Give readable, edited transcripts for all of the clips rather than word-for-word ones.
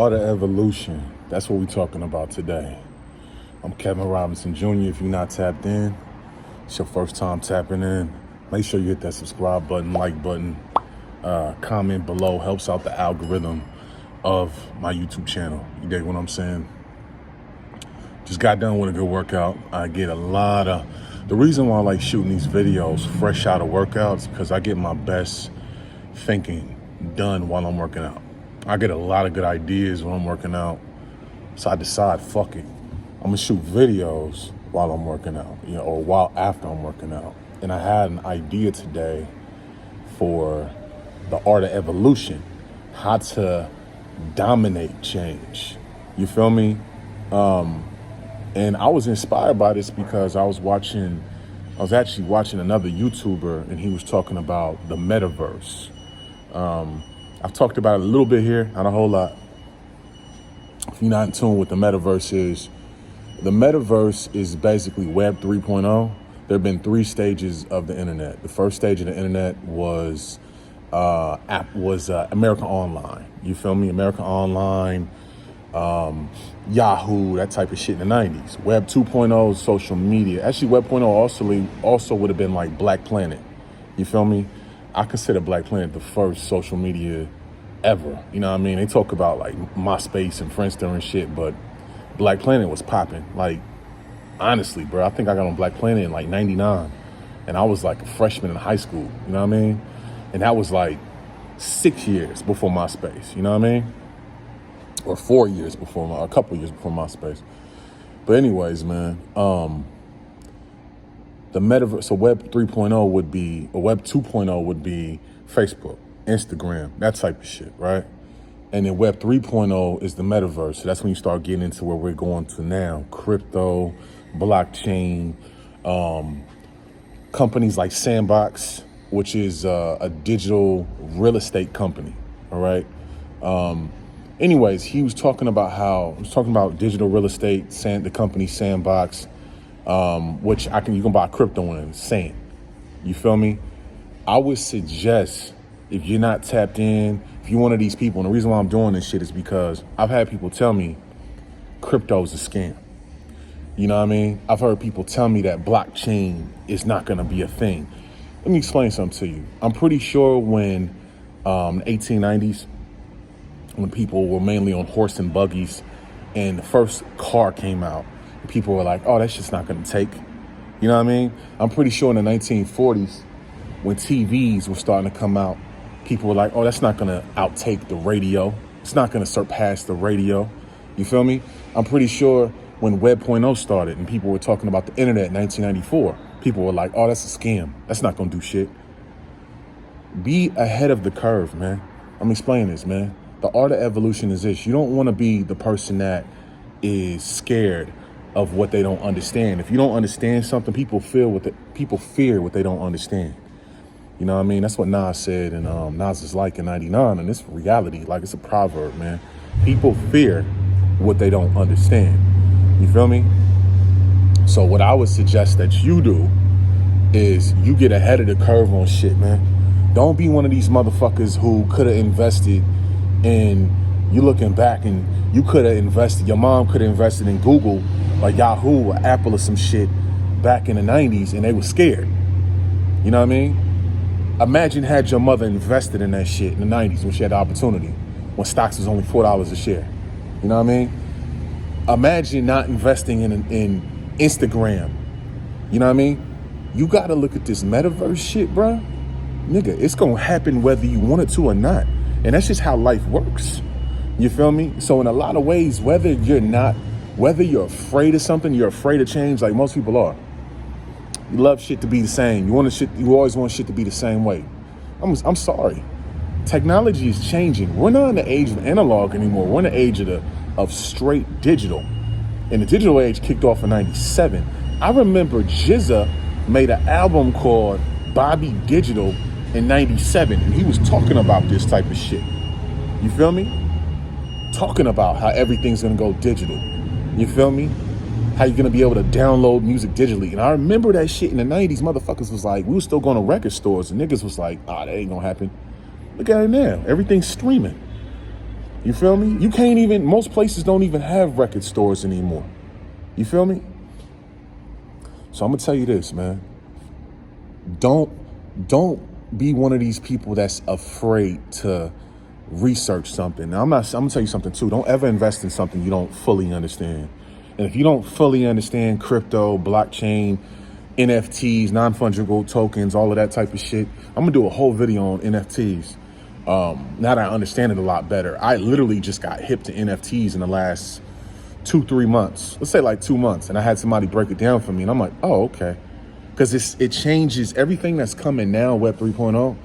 art of evolution. That's what we're talking about today. I'm Kevin Robinson Jr. If you're not tapped in, it's your first time tapping in. Make sure you hit that subscribe button, like button, comment below. Helps out the algorithm of my YouTube channel. You dig what I'm saying? Just got done with a good workout. I get a lot of... The reason why I like shooting these videos fresh out of workouts because I get my best thinking done while I'm working out. I get a lot of good ideas when I'm working out. So I decide, fuck it. I'm gonna shoot videos while I'm working out, or while after I'm working out. And I had an idea today for the art of evolution, how to dominate change. You feel me? And I was inspired by this because I was actually watching another YouTuber and he was talking about the metaverse. I've talked about it a little bit here, not a whole lot. If you're not in tune with the metaverse is basically Web 3.0. There have been 3 stages of the internet. The first stage of the internet was America Online. You feel me? America Online, Yahoo, that type of shit in the 90s. Web 2.0 is social media. Actually, Web 0.0 also would have been like Black Planet. You feel me? I consider Black Planet the first social media ever. You know what I mean? They talk about like MySpace and Friendster and shit, but Black Planet was popping. Like, honestly, bro, I think I got on Black Planet in like 99. And I was like a freshman in high school. You know what I mean? And that was like 6 years before MySpace. You know what I mean? Or 4 years before, a couple years before MySpace. But anyways, man, the metaverse, so Web 3.0 would be, or Web 2.0 would be Facebook, Instagram, that type of shit, right? And then Web 3.0 is the metaverse. So that's when you start getting into where we're going to now. Crypto, blockchain, companies like Sandbox, which is a digital real estate company, all right? Anyways, he was talking about digital real estate, the company Sandbox, which you can buy crypto in, Sand. You feel me? I would suggest, if you're not tapped in, if you're one of these people, and the reason why I'm doing this shit is because I've had people tell me crypto's a scam. You know what I mean? I've heard people tell me that blockchain is not gonna be a thing. Let me explain something to you. I'm pretty sure when the 1890s, when people were mainly on horse and buggies and the first car came out, people were like, oh, that's just not gonna take. You know what I mean? I'm pretty sure in the 1940s, when TVs were starting to come out, people were like, oh, that's not gonna outtake the radio. It's not gonna surpass the radio. You feel me? I'm pretty sure when Web 0.0 started and people were talking about the internet in 1994, people were like, oh, that's a scam. That's not gonna do shit. Be ahead of the curve, man. I'm explaining this, man. The art of evolution is this. You don't wanna be the person that is scared of what they don't understand. If you don't understand something, people fear what they don't understand. You know what I mean? That's what Nas said, and Nas is like in 99, and it's reality. Like, it's a proverb, man. People fear what they don't understand. You feel me? So what I would suggest that you do is you get ahead of the curve on shit, man. Don't be one of these motherfuckers who could have invested in, you looking back and you could have invested, your mom could have invested in Google or Yahoo or Apple or some shit back in the 90s and they were scared. You know what I mean? Imagine had your mother invested in that shit in the 90s when she had the opportunity, when stocks was only $4 a share. You know what I mean? Imagine not investing in Instagram. You know what I mean? You got to look at this metaverse shit, bro. Nigga, it's going to happen whether you want it to or not. And that's just how life works. You feel me? So in a lot of ways, whether you're afraid of something, you're afraid of change, like most people are. You love shit to be the same. You always want shit to be the same way. I'm sorry. Technology is changing. We're not in the age of analog anymore. We're in the age of straight digital. And the digital age kicked off in 97. I remember GZA made an album called Bobby Digital in 97. And he was talking about this type of shit. You feel me? Talking about how everything's gonna go digital. You feel me? How you're gonna be able to download music digitally. And I remember that shit in the 90s, motherfuckers was like, we were still going to record stores and niggas was like, that ain't gonna happen. Look at it now, everything's streaming. You feel me? You can't even, most places don't even have record stores anymore. You feel me? So I'm gonna tell you this, man. Don't be one of these people that's afraid to research something. Now, I'm gonna tell you something too. Don't ever invest in something you don't fully understand. And if you don't fully understand crypto, blockchain, NFTs, non-fungible tokens, all of that type of shit, I'm gonna do a whole video on NFTs. Now that I understand it a lot better. I literally just got hip to NFTs in the last 2-3 months. Let's say like 2 months. And I had somebody break it down for me. And I'm like, oh, okay. Because it changes everything that's coming now, Web 3.0.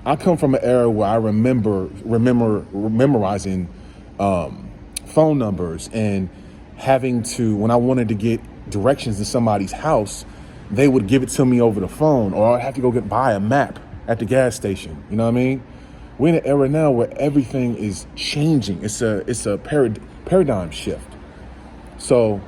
I come from an era where I remember memorizing phone numbers and having to, when I wanted to get directions to somebody's house, they would give it to me over the phone, or I'd have to go buy a map at the gas station. You know what I mean? We're in an era now where everything is changing. It's a paradigm shift. So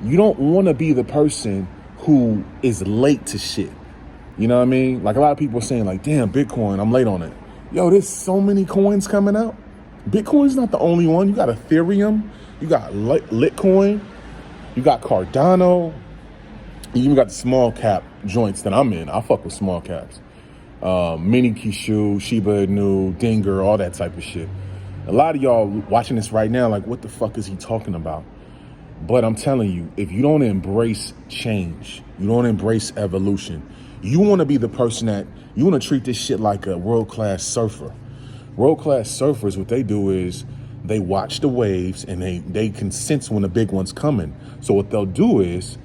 you don't want to be the person who is late to shit. You know what I mean? Like a lot of people are saying like, damn, Bitcoin, I'm late on it. Yo, there's so many coins coming out. Bitcoin's not the only one. You got Ethereum, you got Litecoin, you got Cardano, you even got the small cap joints that I'm in. I fuck with small caps. Mini Kishu, Shiba Inu, Dinger, all that type of shit. A lot of y'all watching this right now, like, what the fuck is he talking about? But I'm telling you, if you don't embrace change, you don't embrace evolution, you want to be the person that, you want to treat this shit like a world-class surfer. World-class surfers, what they do is they watch the waves and they can sense when the big one's coming. So what they'll do is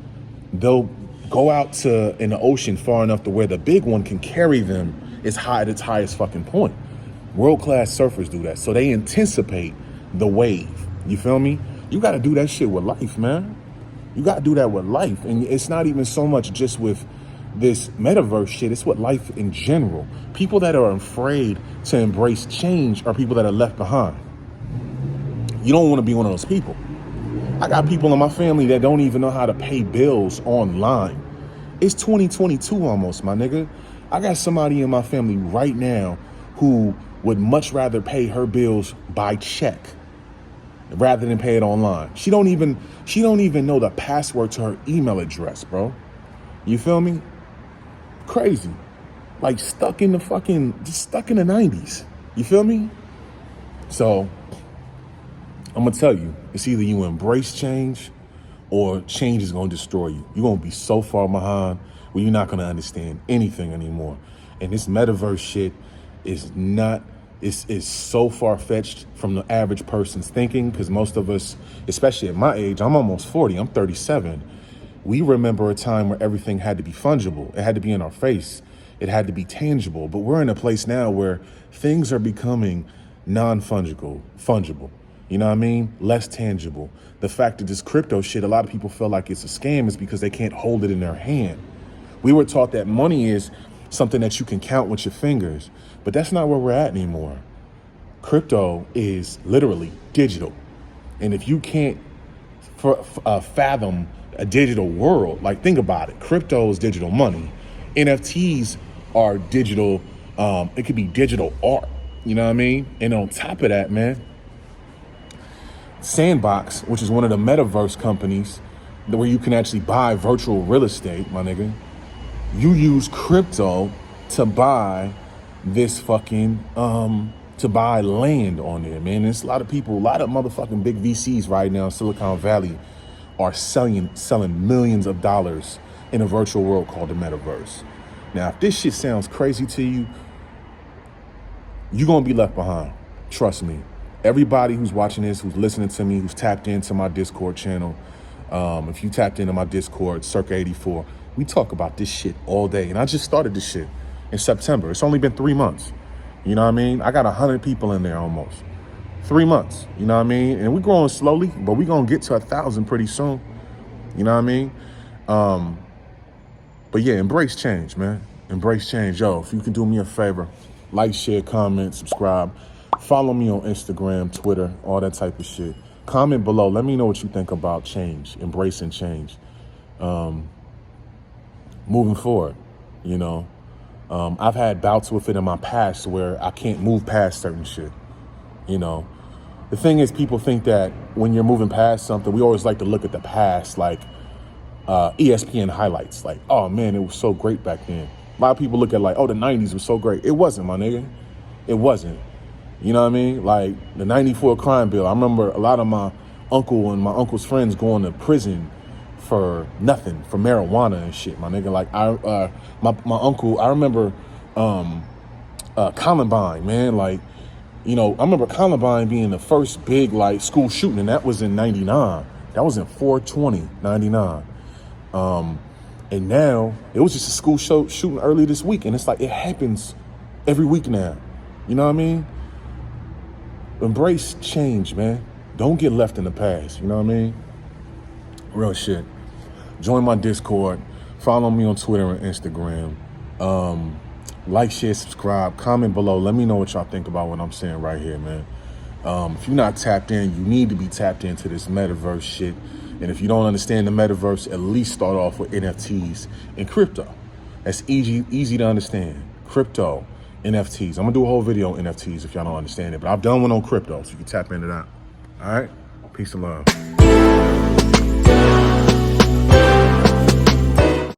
they'll go out in the ocean far enough to where the big one can carry them as high at its highest fucking point. World-class surfers do that. So they anticipate the wave. You feel me? You got to do that shit with life, man. You got to do that with life. And it's not even so much just with this metaverse shit. It's with life in general. People that are afraid to embrace change are people that are left behind. You don't want to be one of those people. I got people in my family that don't even know how to pay bills online. It's 2022 almost, my nigga. I got somebody in my family right now who would much rather pay her bills by check rather than pay it online. She don't even know the password to her email address, bro. You feel me? Crazy. Like stuck in the 90s. You feel me? So I'm gonna tell you, it's either you embrace change or change is gonna destroy you. You're gonna be so far behind where you're not gonna understand anything anymore. And this metaverse shit is so far-fetched from the average person's thinking, because most of us, especially at my age, I'm almost 40, I'm 37. We remember a time where everything had to be fungible. It had to be in our face. It had to be tangible. But we're in a place now where things are becoming fungible. You know what I mean? Less tangible. The fact that this crypto shit, a lot of people feel like it's a scam is because they can't hold it in their hand. We were taught that money is something that you can count with your fingers, but that's not where we're at anymore. Crypto is literally digital. And if you can't fathom a digital world, like think about it, crypto is digital money. NFTs are digital, it could be digital art, you know what I mean? And on top of that, man, Sandbox, which is one of the metaverse companies where you can actually buy virtual real estate, my nigga, you use crypto to buy this fucking, to buy land on there, man. There's a lot of people, a lot of motherfucking big VCs right now in Silicon Valley are selling millions of dollars in a virtual world called the metaverse. Now, if this shit sounds crazy to you, you're gonna be left behind. Trust me. Everybody who's watching this, who's listening to me, who's tapped into my Discord channel, if you tapped into my Discord, Circa 84, we talk about this shit all day. And I just started this shit in September. It's only been 3 months. You know what I mean? I got 100 people in there almost. 3 months, you know what I mean? And we're growing slowly, but we're gonna get to 1,000 pretty soon. You know what I mean? But yeah, embrace change, man. Embrace change. Yo, if you can do me a favor, like, share, comment, subscribe. Follow me on Instagram, Twitter, all that type of shit. Comment below. Let me know what you think about change, embracing change. Moving forward, you know. I've had bouts with it in my past where I can't move past certain shit, you know. The thing is, people think that when you're moving past something, we always like to look at the past, like ESPN highlights. Like, oh man, it was so great back then. A lot of people look at like, oh, the 90s was so great. It wasn't, my nigga. It wasn't. You know what I mean? Like the 94 crime bill. I remember a lot of my uncle and my uncle's friends going to prison for nothing, for marijuana and shit, my nigga. Like my uncle, I remember Columbine, man. Like, you know, I remember Columbine being the first big like school shooting, and that was in 99. That was in 4/20/99. And now it was just a school shooting early this week, and it's like it happens every week now. You know what I mean? Embrace change, man. Don't get left in the past. You know what I mean? Real shit. Join my Discord. Follow me on Twitter and Instagram. Like, share, subscribe, comment below. Let me know what y'all think about what I'm saying right here, man. If you're not tapped in, you need to be tapped into this metaverse shit. And if you don't understand the metaverse, at least start off with NFTs and crypto. That's easy to understand. Crypto, NFTs. I'm gonna do a whole video on NFTs if y'all don't understand it, but I've done one on crypto, so you can tap into that. All right? Peace and love.